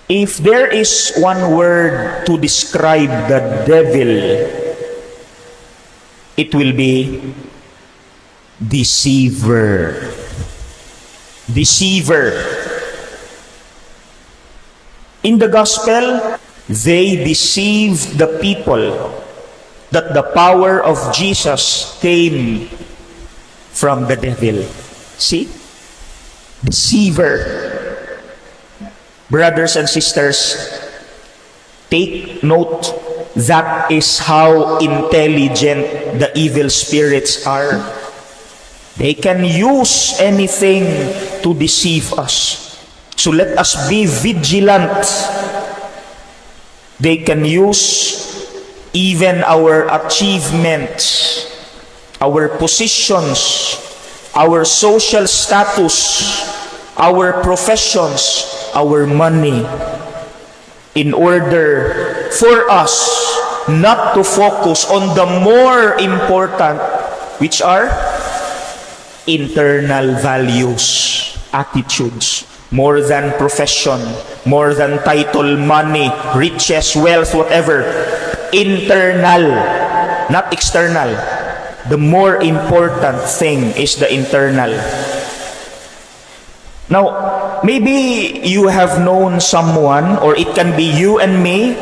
If there is one word to describe the devil, it will be deceiver. Deceiver. In the gospel, they deceived the people that the power of Jesus came from the devil. See? Deceiver. Brothers and sisters, take note, that is how intelligent the evil spirits are. They can use anything to deceive us. So let us be vigilant. They can use even our achievements, our positions, our social status, our professions, our money, in order for us not to focus on the more important, which are internal values, attitudes, more than profession, more than title, money, riches, wealth, whatever. Internal, not external. The more important thing is the internal. Now, maybe you have known someone, or it can be you and me,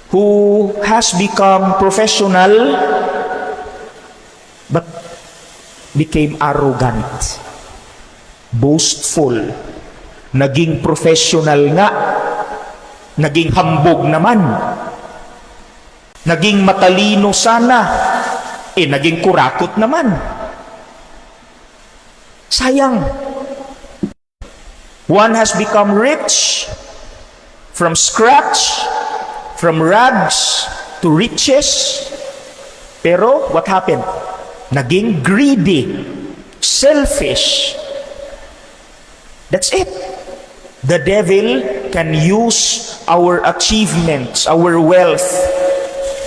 who has become professional but became arrogant, boastful, naging professional nga, naging hambog naman, naging matalino sana, naging kurakot naman. Sayang. One has become rich from scratch, from rags to riches. Pero what happened? Naging greedy, selfish. That's it. The devil can use our achievements, our wealth,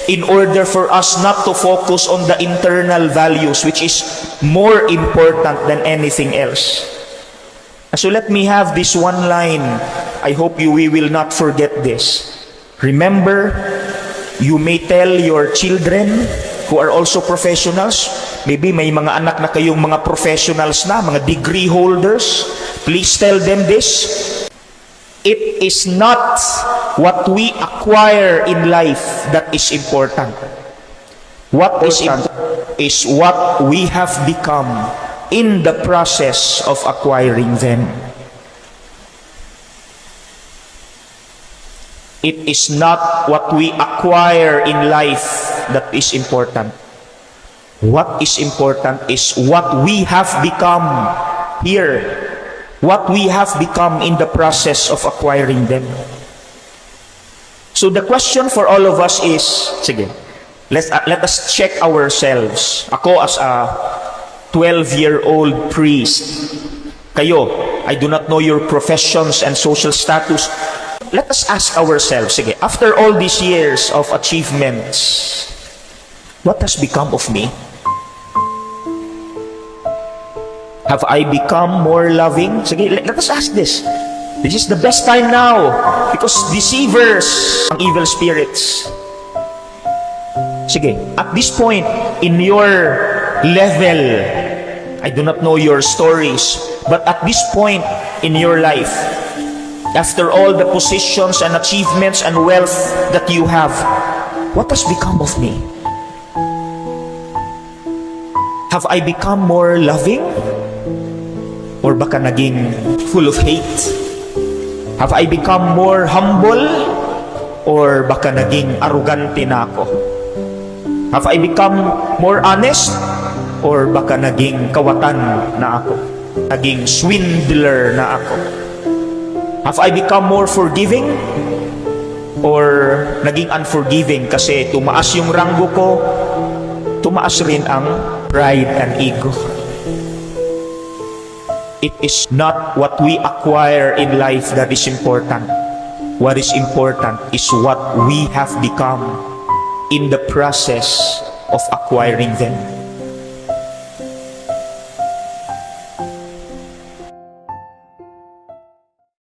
in order for us not to focus on the internal values, which is more important than anything else. So let me have this one line. I hope we will not forget this. Remember, you may tell your children who are also professionals, maybe may mga anak na kayong mga professionals na, mga degree holders, please tell them this. It is not what we acquire in life that is important. What is important is what we have become in the process of acquiring them. It is not what we acquire in life that is important. What is important is what we have become here, what we have become in the process of acquiring them. So the question for all of us is, sige, let us check ourselves. Ako as a 12-year-old priest, kayo, I do not know your professions and social status. Let us ask ourselves, sige, after all these years of achievements, what has become of me? Have I become more loving? Sige, let us ask this. This is the best time now, because deceivers, ang evil spirits. Sige, at this point in your level, I do not know your stories, but at this point in your life, after all the positions and achievements and wealth that you have, what has become of me? Have I become more loving? Or baka naging full of hate? Have I become more humble? Or baka naging arrogante na ako? Have I become more honest? Or baka naging kawatan na ako? Naging swindler na ako? Have I become more forgiving? Or naging unforgiving kasi tumaas yung ranggo ko, tumaas rin ang pride and ego? It is not what we acquire in life that is important. What is important is what we have become in the process of acquiring them.